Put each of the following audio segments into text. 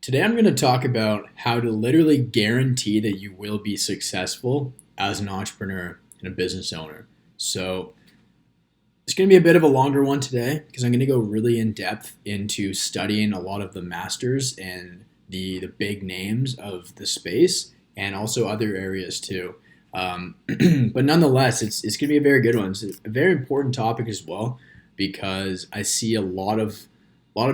Today, I'm going to talk about how to literally guarantee that you will be successful as an entrepreneur and a business owner. So, it's going to be a bit of a longer one today because I'm going to go really in depth into studying a lot of the masters and the big names of the space and also other areas too. But nonetheless, it's going to be a very good one. It's a very important topic as well because I see a lot of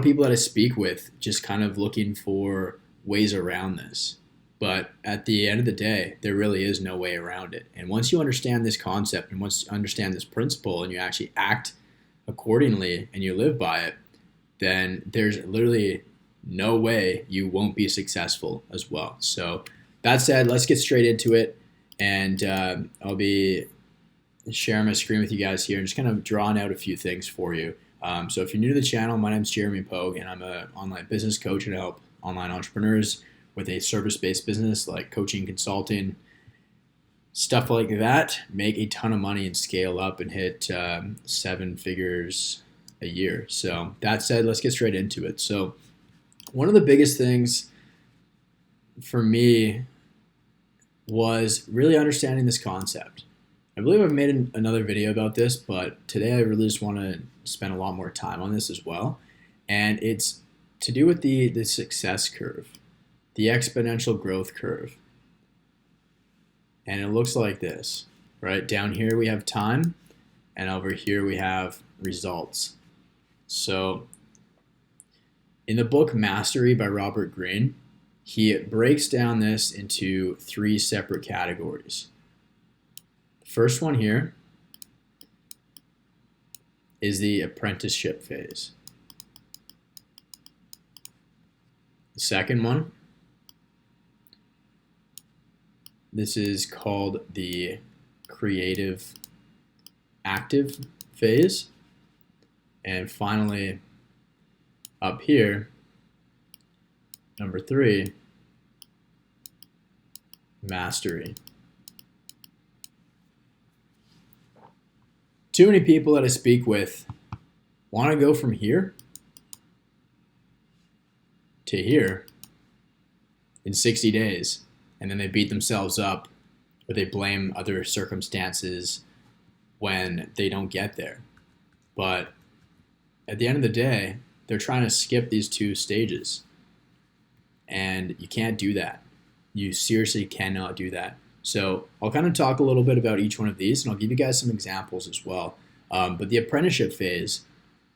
people that I speak with just kind of looking for ways around this. But at the end of the day, there really is no way around it. And once you understand this concept and once you understand this principle and you actually act accordingly and you live by it, then there's literally no way you won't be successful as well. So, that said, let's get straight into it. And I'll be sharing my screen with you guys here and just kind of drawing out a few things for you. So if you're new to the channel, my name is Jeremy Pogue, and I'm an online business coach and I help online entrepreneurs with a service-based business like coaching, consulting, stuff like that, make a ton of money and scale up and hit seven figures a year. So that said, let's get straight into it. So one of the biggest things for me was really understanding this concept. I believe I've made another video about this, but today I really just want to spend a lot more time on this as well. And it's to do with the success curve, the exponential growth curve. And it looks like this, right? Down here we have time, and over here we have results. So in the book Mastery by Robert Greene, he breaks down this into three separate categories. First one here is the apprenticeship phase. The second one, this is called the creative active phase. And finally, up here, number 3, mastery. Too many people that I speak with want to go from here to here in 60 days, and then they beat themselves up or they blame other circumstances when they don't get there. But at the end of the day, they're trying to skip these 2 stages, and you can't do that. You seriously cannot do that. So I'll kind of talk a little bit about each one of these, and I'll give you guys some examples as well. But the apprenticeship phase,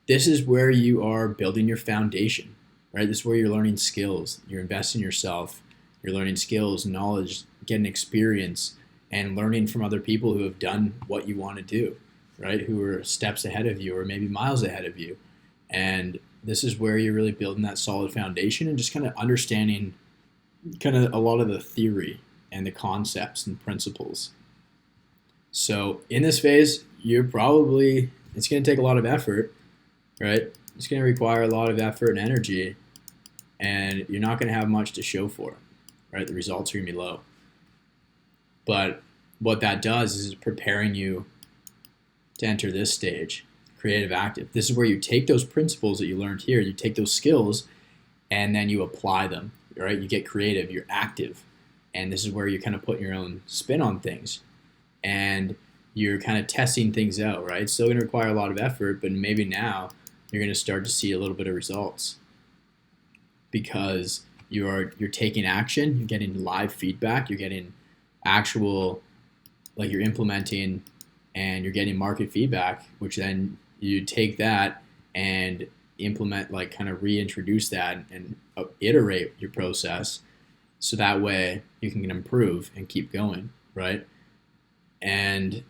this is where you are building your foundation, right? This is where you're learning skills. You're investing in yourself. You're learning skills, knowledge, getting experience, and learning from other people who have done what you want to do, right? Who are steps ahead of you or maybe miles ahead of you. And this is where you're really building that solid foundation and just kind of understanding kind of a lot of the theory and the concepts and principles. So in this phase, it's going to take a lot of effort, right? It's going to require a lot of effort and energy, and you're not going to have much to show for it, right? The results are going to be low. But what that does is preparing you to enter this stage, creative active. This is where you take those principles that you learned here, you take those skills, and then you apply them, right? You get creative, you're active. And this is where you're kind of putting your own spin on things. And you're kind of testing things out, right? It's still going to require a lot of effort, but maybe now you're going to start to see a little bit of results because you're taking action, you're getting live feedback, you're getting actual, like you're implementing and you're getting market feedback, which then you take that and implement, like kind of reintroduce that and iterate your process. So that way you can improve and keep going, right? And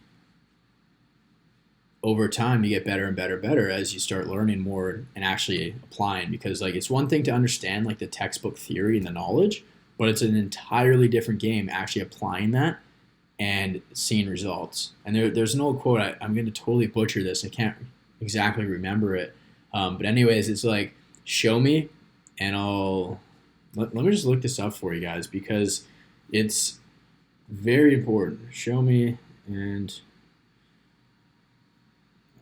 over time you get better and better and better as you start learning more and actually applying, because like it's one thing to understand like the textbook theory and the knowledge, but it's an entirely different game actually applying that and seeing results. And there's an old quote, I'm going to totally butcher this, I can't exactly remember it, but anyways, it's like, show me and let me just look this up for you guys because it's very important. Show me and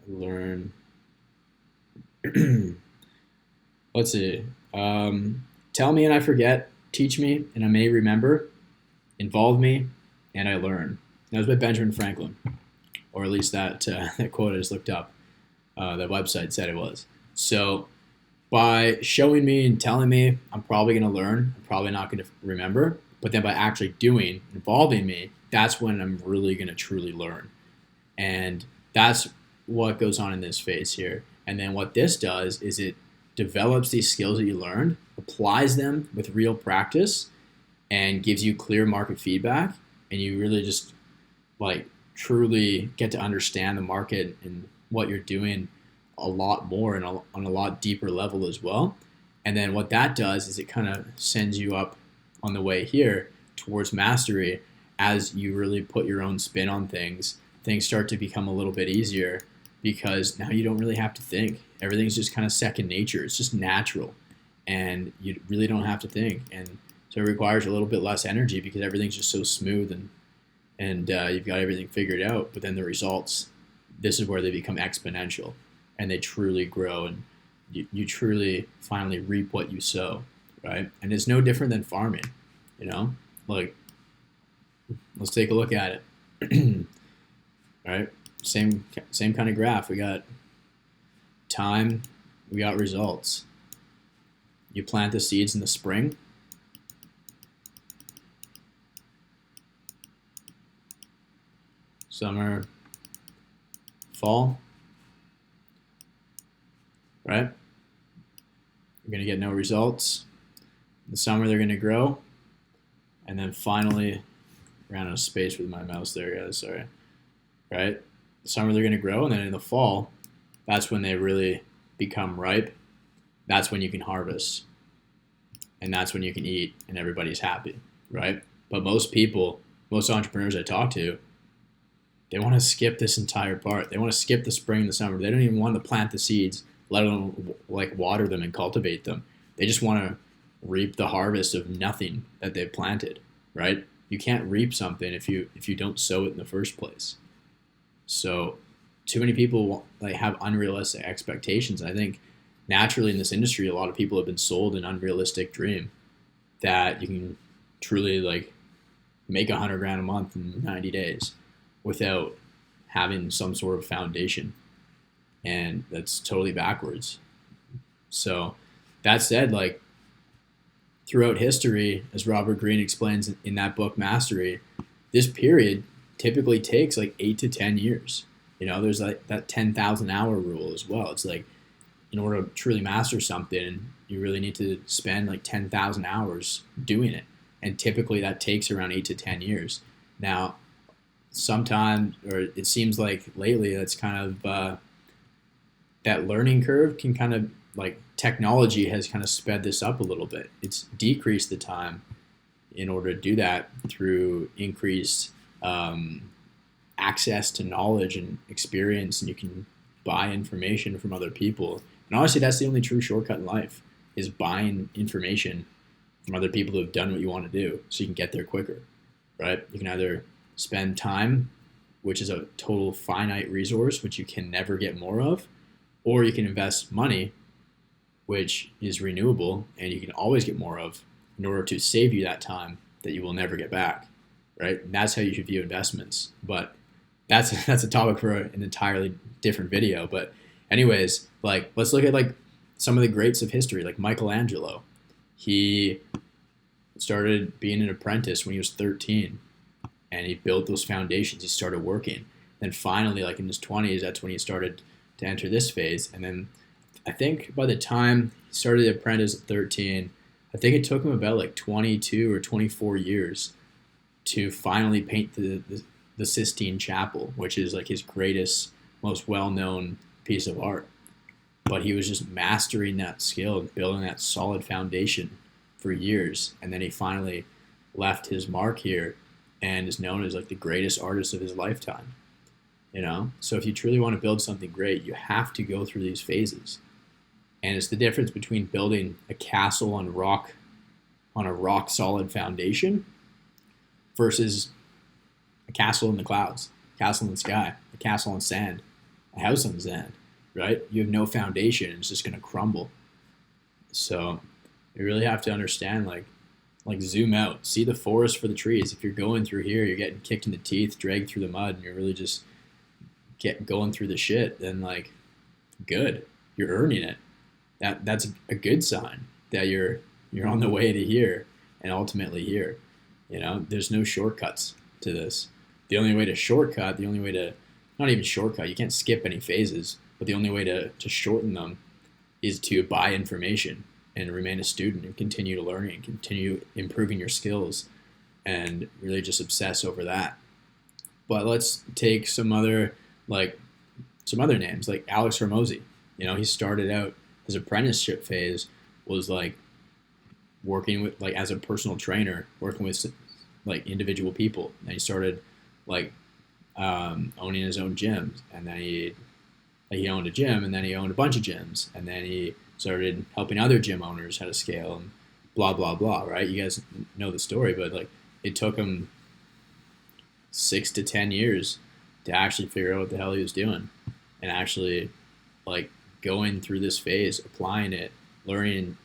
learn. Let's see. Tell me and I forget, teach me and I may remember, involve me and I learn. That was by Benjamin Franklin, or at least that quote I just looked up. The website said it was. So by showing me and telling me, I'm probably going to learn. I'm probably not going to remember. But then by actually doing, involving me, that's when I'm really going to truly learn. And that's what goes on in this phase here. And then what this does is it develops these skills that you learned, applies them with real practice, and gives you clear market feedback. And you really just like truly get to understand the market and what you're doing a lot more and on a lot deeper level as well. And then what that does is it kind of sends you up on the way here towards mastery. As you really put your own spin on things start to become a little bit easier because now you don't really have to think. Everything's just kind of second nature. It's just natural and you really don't have to think. And so it requires a little bit less energy because everything's just so smooth and you've got everything figured out. But then the results, this is where they become exponential and they truly grow and you truly finally reap what you sow, right? And it's no different than farming, like let's take a look at it. Right? Same kind of graph. We got time, we got results. You plant the seeds in the spring. Summer, fall. Right? You're going to get no results. In the summer, they're going to grow. And then finally, ran out of space with my mouse there, guys. Sorry. Right? The summer, they're going to grow. And then in the fall, that's when they really become ripe. That's when you can harvest. And that's when you can eat and everybody's happy. Right? But most people, most entrepreneurs I talk to, they want to skip this entire part. They want to skip the spring and the summer. They don't even want to plant the seeds, let alone like water them and cultivate them. They just want to reap the harvest of nothing that they've planted, right? You can't reap something if you don't sow it in the first place. So too many people like have unrealistic expectations. I think naturally in this industry, a lot of people have been sold an unrealistic dream that you can truly like make $100,000 a month in 90 days without having some sort of foundation. And that's totally backwards. So that said, like throughout history, as Robert Greene explains in that book, Mastery, this period typically takes like 8 to 10 years. There's like that 10,000 hour rule as well. It's like in order to truly master something, you really need to spend like 10,000 hours doing it. And typically that takes around 8 to 10 years. Now, sometimes, or it seems like lately, that's kind of that learning curve can kind of like technology has kind of sped this up a little bit. It's decreased the time in order to do that through increased access to knowledge and experience, and you can buy information from other people. And honestly, that's the only true shortcut in life is buying information from other people who have done what you want to do so you can get there quicker, right? You can either spend time, which is a total finite resource, which you can never get more of, or you can invest money, which is renewable and you can always get more of in order to save you that time that you will never get back, right? And that's how you should view investments. But that's a topic for an entirely different video. But anyways, like let's look at like some of the greats of history, like Michelangelo. He started being an apprentice when he was 13 and he built those foundations. He started working. Then finally, like in his 20s, that's when he started to enter this phase. And then I think by the time he started the apprentice at 13, I think it took him about like 22 or 24 years to finally paint the Sistine Chapel, which is like his greatest, most well-known piece of art. But he was just mastering that skill and building that solid foundation for years. And then he finally left his mark here and is known as like the greatest artist of his lifetime. So if you truly want to build something great, you have to go through these phases. And it's the difference between building a castle on a rock solid foundation versus a castle in the clouds, a castle in the sky, a castle on sand, a house on sand, right? You have no foundation. It's just going to crumble. So You really have to understand, like zoom out, see the forest for the trees. If you're going through here, you're getting kicked in the teeth, dragged through the mud, and you're really just get going through the shit, then like good, you're earning it. That's a good sign that you're on the way to here and ultimately here. There's no shortcuts to this. The only way to not even shortcut, you can't skip any phases, but the only way to shorten them is to buy information and remain a student and continue to learning, continue improving your skills, and really just obsess over that. But let's take some other names like Alex Hormozy. He started out his apprenticeship phase was like working with like as a personal trainer, working with like individual people. And he started like owning his own gyms, and then he owned a gym, and then he owned a bunch of gyms, and then he started helping other gym owners how to scale and blah blah blah. Right? You guys know the story, but like it took him 6 to 10 years to actually figure out what the hell he was doing, and actually like going through this phase, applying it, learning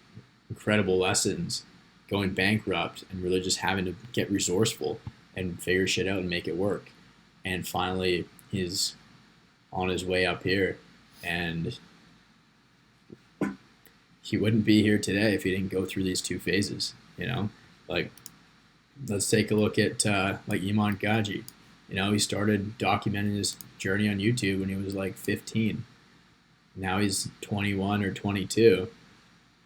incredible lessons, going bankrupt, and really just having to get resourceful and figure shit out and make it work. And finally, he's on his way up here, and he wouldn't be here today if he didn't go through these two phases. Like let's take a look at like Iman Gaji. He started documenting his journey on YouTube when he was like 15. Now he's 21 or 22,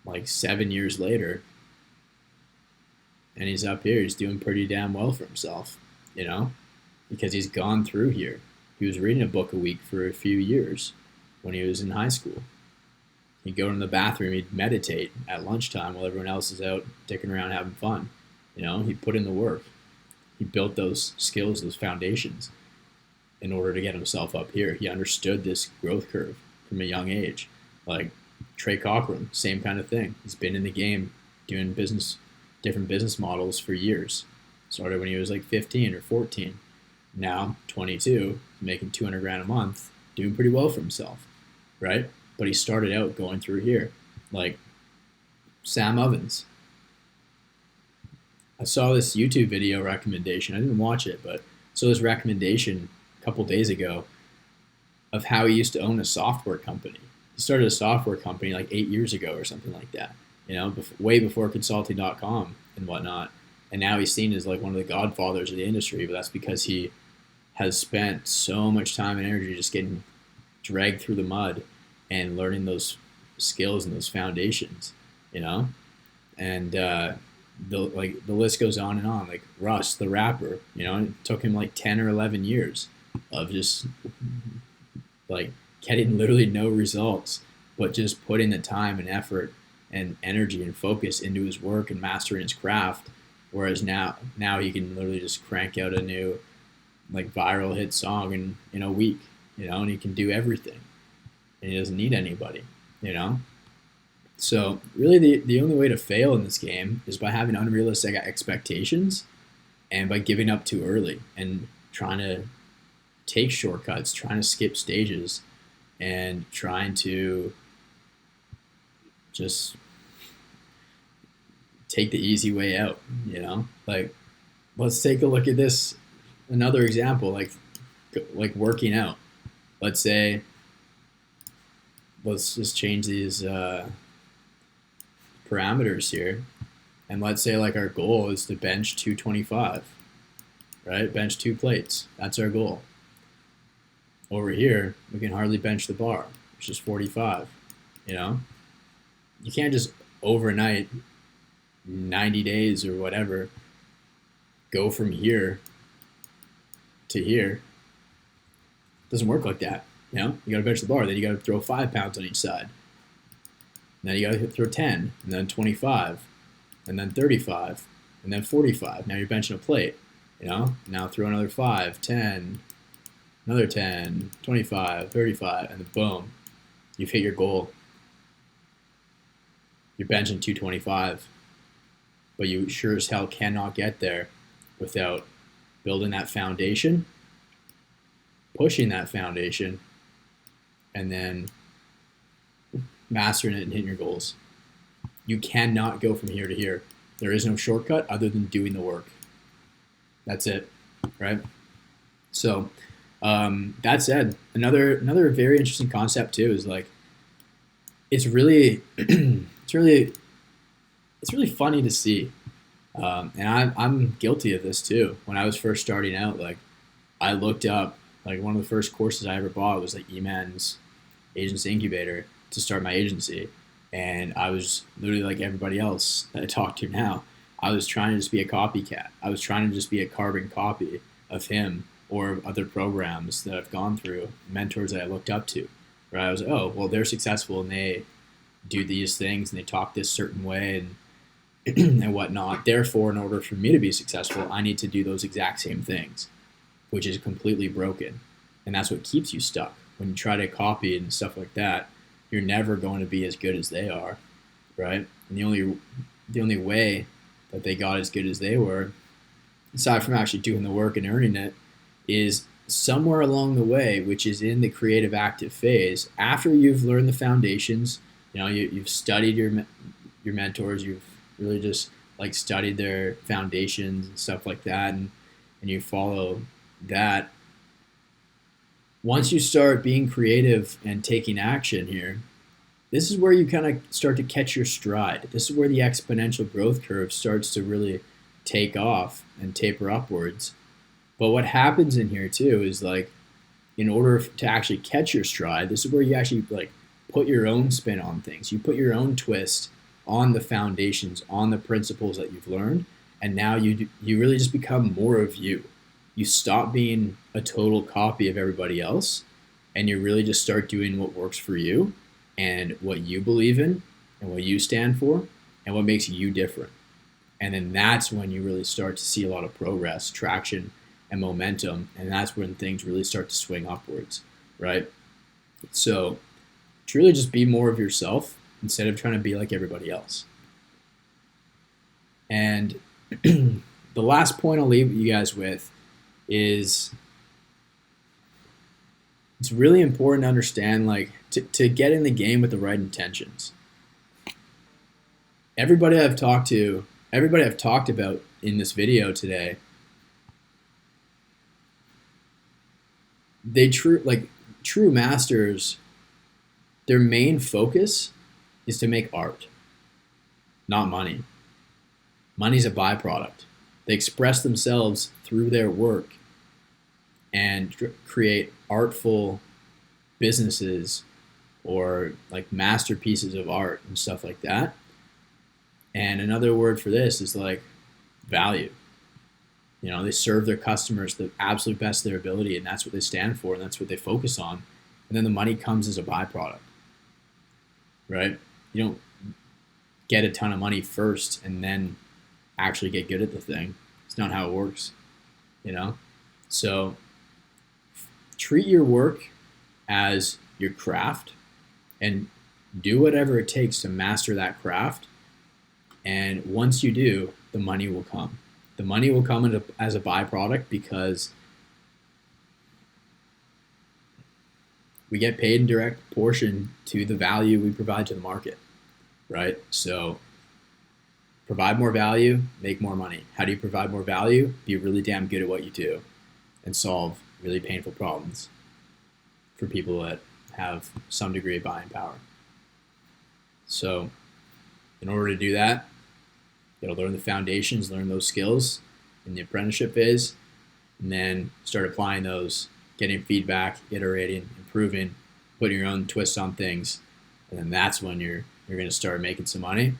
like 7 years later, and he's up here. He's doing pretty damn well for himself, because he's gone through here. He was reading a book a week for a few years when he was in high school. He'd go in the bathroom, he'd meditate at lunchtime while everyone else is out dicking around having fun. He put in the work. He built those skills, those foundations in order to get himself up here. He understood this growth curve from a young age. Like Trey Cochran, same kind of thing. He's been in the game doing different business models for years. Started when he was like 15 or 14. Now 22, making 200 grand a month, doing pretty well for himself, right? But he started out going through here. Like Sam Ovens. I saw this YouTube video recommendation. I didn't watch it, but I saw this recommendation a couple days ago of how he used to own a software company. He started a software company like 8 years ago or something like that, way before consulting.com and whatnot. And now he's seen as like one of the godfathers of the industry, but that's because he has spent so much time and energy just getting dragged through the mud and learning those skills and those foundations, and the list goes on and on. Like Russ, the rapper, it took him like 10 or 11 years of just like getting literally no results, but just putting the time and effort and energy and focus into his work and mastering his craft. Whereas now he can literally just crank out a new like viral hit song in a week, and he can do everything, and he doesn't need anybody, So really the only way to fail in this game is by having unrealistic expectations and by giving up too early and trying to take shortcuts, trying to skip stages, and trying to just take the easy way out, Like, let's take a look at this. Another example, like working out. Let's say, let's just change these parameters here. And let's say like our goal is to bench 225, right? Bench 2 plates. That's our goal. Over here, we can hardly bench the bar, which is 45, You can't just overnight, 90 days or whatever, go from here to here. It doesn't work like that. You got to bench the bar, then you got to throw 5 pounds on each side. And then you got to throw 10, and then 25, and then 35, and then 45. Now you're benching a plate, Now throw another 5, 10, another 10, 25, 35, and then boom, you've hit your goal. You're benching 225, but you sure as hell cannot get there without building that foundation, pushing that foundation, and then mastering it and hitting your goals. You cannot go from here to here. There is no shortcut other than doing the work. That's it, right? So that said, another very interesting concept too is like it's really it's really funny to see, and I'm guilty of this too. When I was first starting out, like I looked up like one of the first courses I ever bought was like Eman's Agency Incubator to start my agency, and I was literally like everybody else that I talk to now. I was trying to just be a copycat. I was trying to just be a carbon copy of him or other programs that I've gone through, mentors that I looked up to. Right? I was like, oh, well, they're successful and they do these things and they talk this certain way and and whatnot. Therefore, in order for me to be successful, I need to do those exact same things, which is completely broken. And that's what keeps you stuck. When you try to copy and stuff like that, you're never going to be as good as they are, right? And the only way that they got as good as they were, aside from actually doing the work and earning it, is somewhere along the way, which is in the creative active phase, after you've learned the foundations, you've studied your mentors, you've really just like studied their foundations and stuff like that, and you follow that. Once you start being creative and taking action here, this is where you kind of start to catch your stride. This is where the exponential growth curve starts to really take off and taper upwards. But what happens in here too is like, in order to actually catch your stride, this is where you actually like put your own spin on things. You put your own twist on the foundations, on the principles that you've learned, and now you really just become more of you. You stop being a total copy of everybody else, and you really just start doing what works for you and what you believe in and what you stand for and what makes you different. And then that's when you really start to see a lot of progress, traction, and momentum, and that's when things really start to swing upwards, right? So truly just be more of yourself instead of trying to be like everybody else. And the last point I'll leave you guys with is it's really important to understand, like, to get in the game with the right intentions. Everybody I've talked about in this video today, true masters, their main focus is to make art, not money. Money's a byproduct. They express themselves through their work and create artful businesses or like masterpieces of art and stuff like that. And another word for this is like value. They serve their customers the absolute best of their ability, and that's what they stand for, and that's what they focus on. And then the money comes as a byproduct, right? You don't get a ton of money first and then actually get good at the thing. It's not how it works, So treat your work as your craft and do whatever it takes to master that craft. And once you do, the money will come. The money will come as a byproduct because we get paid in direct proportion to the value we provide to the market, right? So provide more value, make more money. How do you provide more value? Be really damn good at what you do and solve really painful problems for people that have some degree of buying power. So in order to do that, you got to learn the foundations, learn those skills in the apprenticeship phase, and then start applying those, getting feedback, iterating, improving, putting your own twist on things, and then that's when you're going to start making some money.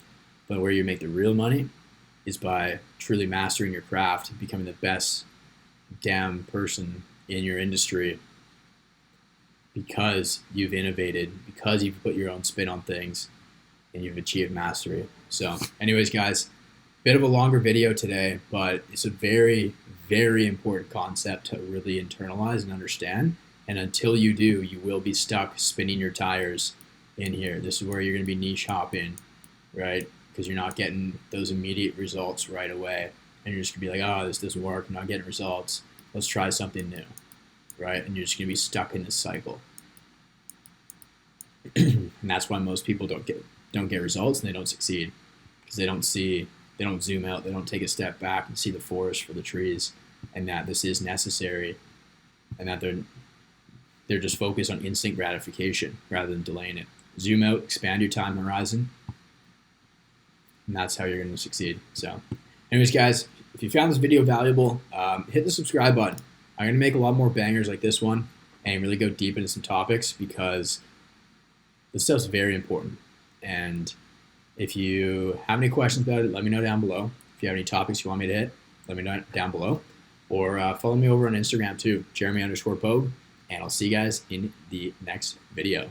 But where you make the real money is by truly mastering your craft, becoming the best damn person in your industry because you've innovated, because you've put your own spin on things, and you've achieved mastery. So anyways, guys, bit of a longer video today, but it's a very, very important concept to really internalize and understand. And until you do, you will be stuck spinning your tires in here. This is where you're going to be niche hopping, right? Because you're not getting those immediate results right away. And you're just going to be like, oh, this doesn't work. I'm not getting results. Let's try something new, right? And you're just going to be stuck in this cycle. And that's why most people don't get results and they don't succeed. because they don't zoom out, they don't take a step back and see the forest for the trees, and that this is necessary, and that they're just focused on instant gratification rather than delaying it. Zoom out, expand your time horizon, and that's how you're going to succeed. So anyways, guys, if you found this video valuable, hit the subscribe button. I'm going to make a lot more bangers like this one and really go deep into some topics, because this stuff's very important. And if you have any questions about it, let me know down below. If you have any topics you want me to hit, let me know down below. Or follow me over on Instagram too, Jeremy_Pogue. And I'll see you guys in the next video.